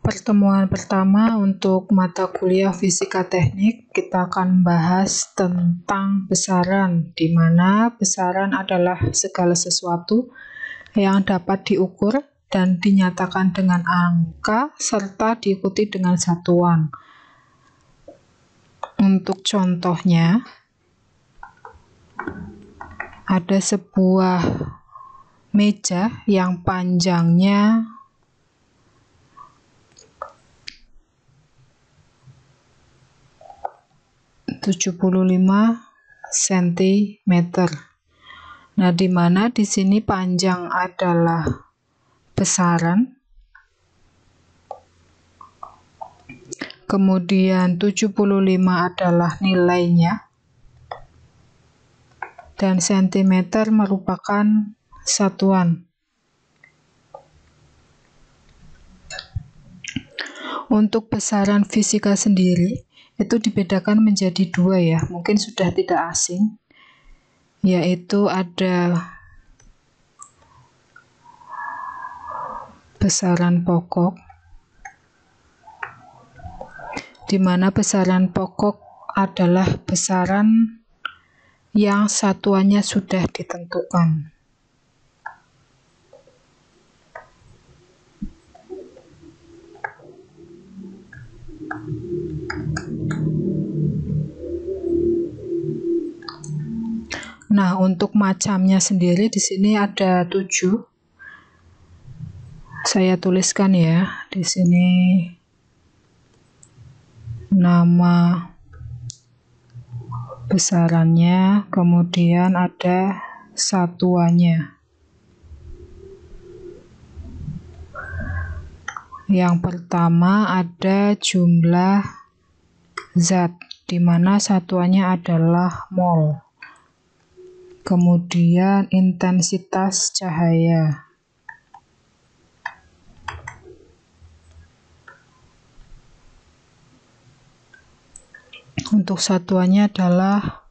pertemuan pertama untuk mata kuliah Fisika Teknik, kita akan membahas tentang besaran, di mana besaran adalah segala sesuatu yang dapat diukur dan dinyatakan dengan angka serta diikuti dengan satuan. Untuk contohnya, ada sebuah meja yang panjangnya 75 cm. Nah, di mana di sini panjang adalah besaran, kemudian 75 adalah nilainya, dan cm merupakan satuan. Untuk besaran fisika sendiri, itu dibedakan menjadi dua ya, mungkin sudah tidak asing, yaitu ada besaran pokok, di mana besaran pokok adalah besaran yang satuannya sudah ditentukan. Nah, untuk macamnya sendiri di sini ada 7. Saya tuliskan ya di sini nama besarannya, kemudian ada satuannya. Yang pertama ada jumlah zat, di mana satuannya adalah mol. Kemudian intensitas cahaya. Untuk satuannya adalah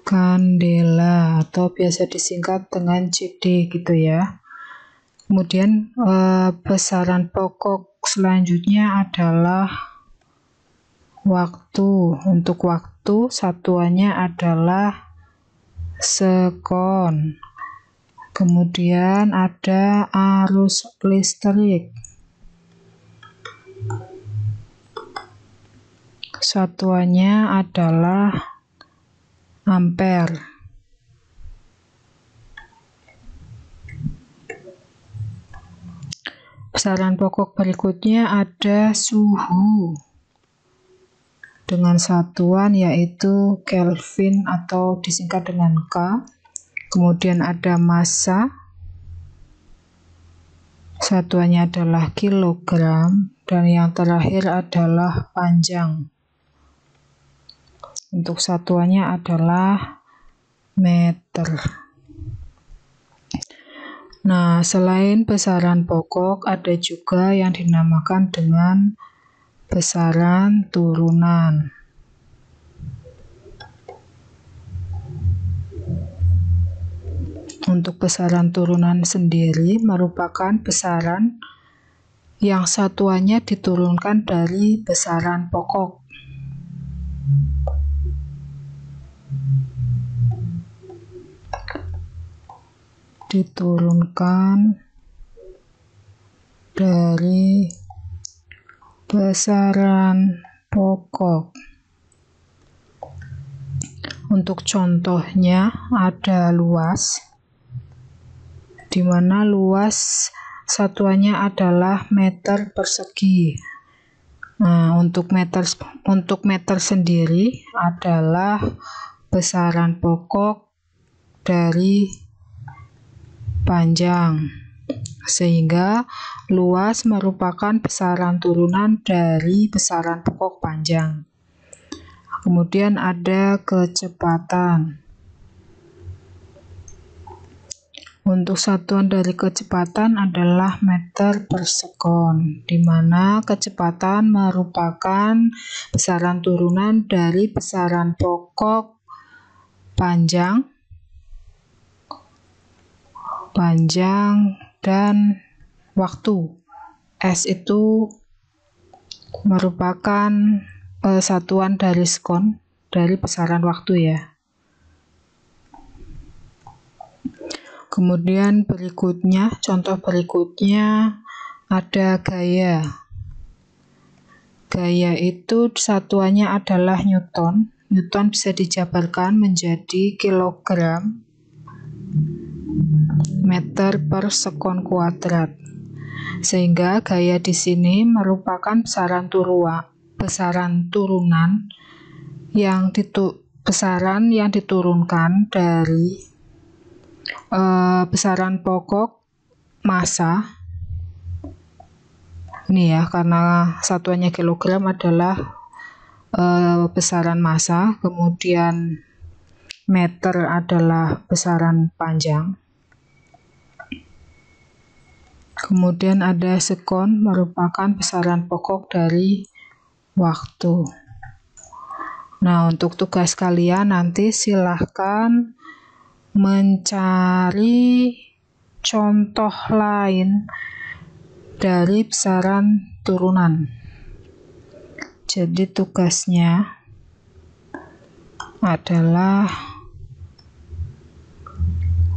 kandela atau biasa disingkat dengan CD gitu ya. Kemudian besaran pokok selanjutnya adalah waktu. Untuk waktu satuannya adalah sekon. Kemudian ada arus listrik. Satuannya adalah ampere. Besaran pokok berikutnya ada suhu dengan satuan yaitu Kelvin atau disingkat dengan K. Kemudian ada massa, satuannya adalah kilogram, dan yang terakhir adalah panjang. Untuk satuannya adalah meter. Nah, selain besaran pokok, ada juga yang dinamakan dengan besaran turunan. Untuk besaran turunan sendiri merupakan besaran yang satuannya diturunkan dari besaran pokok. Diturunkan dari besaran pokok. Untuk contohnya ada luas, di mana luas satuannya adalah meter persegi. Nah, untuk meter sendiri adalah besaran pokok dari panjang, sehingga luas merupakan besaran turunan dari besaran pokok panjang. Kemudian ada kecepatan. Untuk satuan dari kecepatan adalah meter per sekon, di mana kecepatan merupakan besaran turunan dari besaran pokok panjang, dan waktu. S itu merupakan satuan dari sekon dari besaran waktu ya. Kemudian berikutnya, contoh berikutnya ada gaya. Gaya itu satuannya adalah Newton. Newton bisa dijabarkan menjadi kilogram meter per sekon kuadrat. Sehingga gaya di sini merupakan besaran turunan besaran yang diturunkan dari besaran pokok massa. Ini ya, karena satuannya kilogram adalah besaran massa, kemudian meter adalah besaran panjang. Kemudian ada sekon merupakan besaran pokok dari waktu. Nah, untuk tugas kalian nanti silahkan mencari contoh lain dari besaran turunan. Jadi tugasnya adalah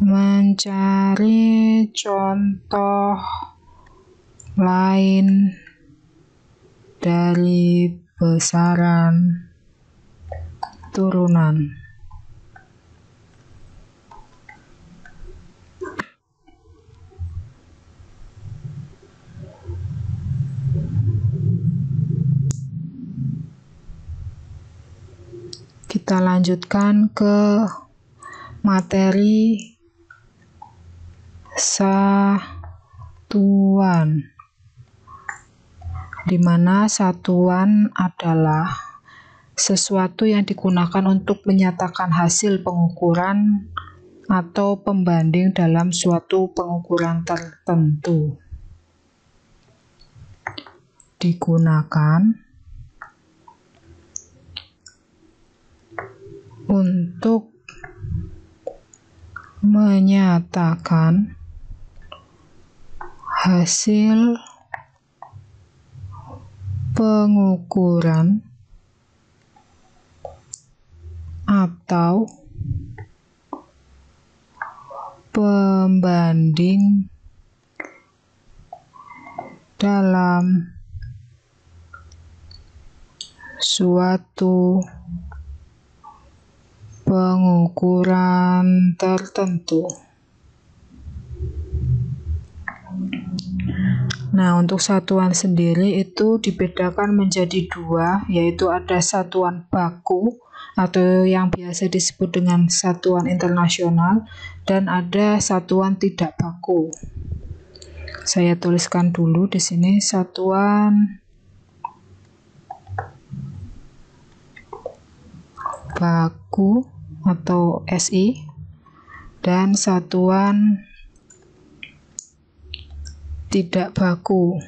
mencari contoh lain dari besaran turunan. Kita lanjutkan ke materi satuan, di mana satuan adalah sesuatu yang digunakan untuk menyatakan hasil pengukuran atau pembanding dalam suatu pengukuran tertentu. Digunakan untuk menyatakan hasil pengukuran atau pembanding dalam suatu pengukuran tertentu. Nah, untuk satuan sendiri itu dibedakan menjadi dua, yaitu ada satuan baku atau yang biasa disebut dengan satuan internasional, dan ada satuan tidak baku. Saya tuliskan dulu di sini satuan baku atau SI dan satuan tidak baku.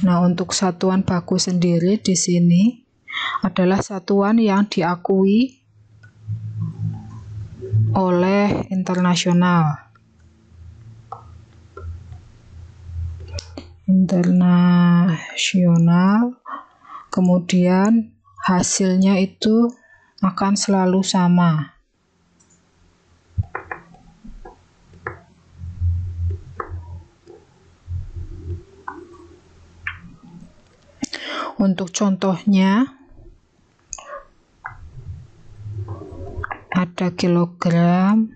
Nah, untuk satuan baku sendiri di sini adalah satuan yang diakui oleh internasional. Kemudian hasilnya itu akan selalu sama. Untuk contohnya ada kilogram,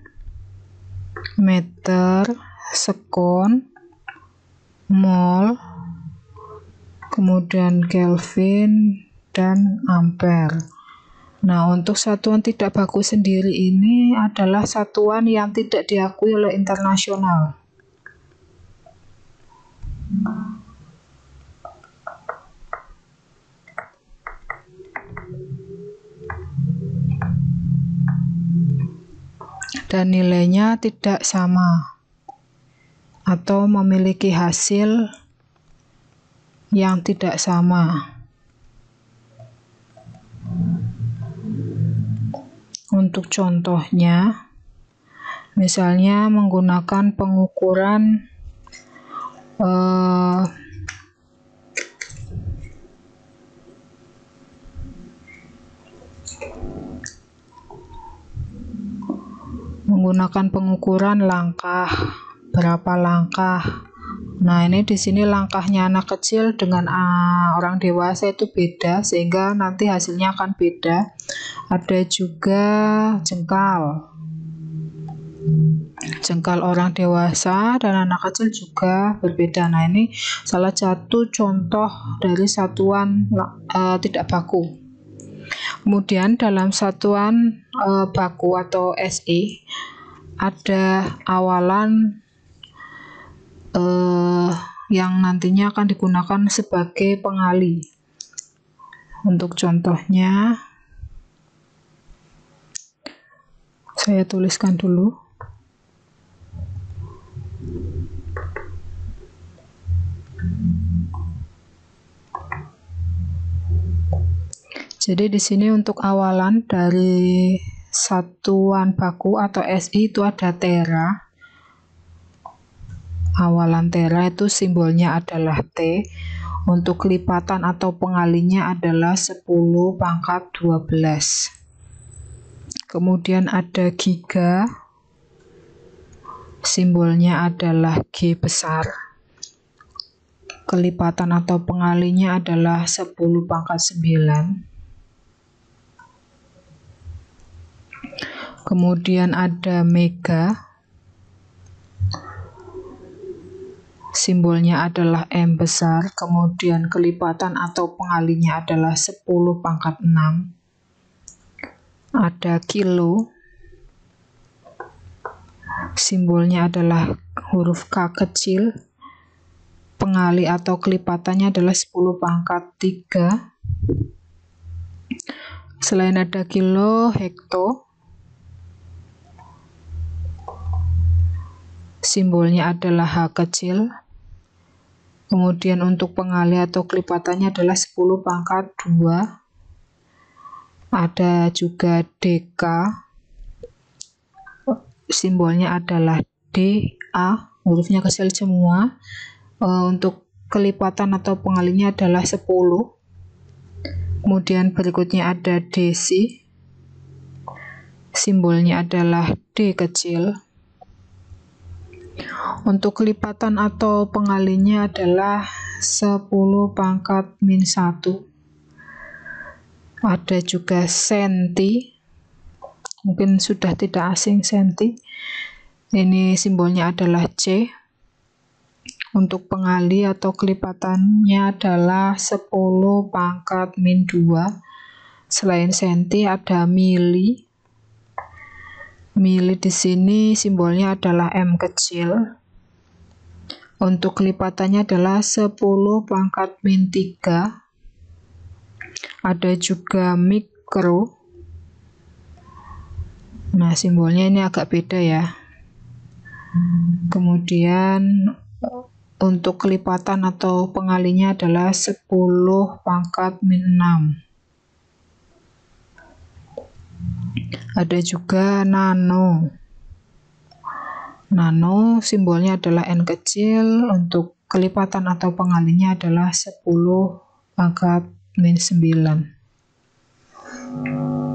meter, sekon, mol, kemudian Kelvin, dan ampere. Nah, untuk satuan tidak baku sendiri ini adalah satuan yang tidak diakui oleh internasional. Dan nilainya tidak sama atau memiliki hasil yang tidak sama. Untuk contohnya Misalnya menggunakan pengukuran langkah, berapa langkah. Nah, ini di sini langkahnya anak kecil dengan orang dewasa itu beda, sehingga nanti hasilnya akan beda. Ada juga jengkal orang dewasa dan anak kecil juga berbeda. Nah, ini salah satu contoh dari satuan tidak baku. Kemudian dalam satuan baku atau SI ada awalan yang nantinya akan digunakan sebagai pengali. Untuk contohnya saya tuliskan dulu. Jadi di sini untuk awalan dari satuan baku atau SI itu ada tera. Awalan tera itu simbolnya adalah T. Untuk lipatan atau pengalinya adalah 10 pangkat 12. Kemudian ada giga. Simbolnya adalah G besar. Kelipatan atau pengalinya adalah 10 pangkat 9. Kemudian ada mega. Simbolnya adalah M besar. Kemudian kelipatan atau pengalinya adalah 10 pangkat 6. Ada kilo. Simbolnya adalah huruf K kecil. Pengali atau kelipatannya adalah 10 pangkat 3. Selain ada kilo, hekto. Simbolnya adalah H kecil. Kemudian untuk pengali atau kelipatannya adalah 10 pangkat 2. Ada juga DK. Simbolnya adalah DA. Hurufnya kecil semua. Untuk kelipatan atau pengalinya adalah 10. Kemudian berikutnya ada desi. Simbolnya adalah D kecil. Untuk kelipatan atau pengalinya adalah 10 pangkat min 1. Ada juga senti. Mungkin sudah tidak asing senti. Ini simbolnya adalah C. Untuk pengali atau kelipatannya adalah 10 pangkat min 2. Selain senti ada mili. Mili di sini simbolnya adalah M kecil. Untuk kelipatannya adalah 10 pangkat min 3. Ada juga mikro. Nah, simbolnya ini agak beda ya. Kemudian untuk kelipatan atau pengalinya adalah 10 pangkat min 6. Ada juga nano. Nano simbolnya adalah N kecil. Untuk kelipatan atau pengalinya adalah 10 pangkat min 9.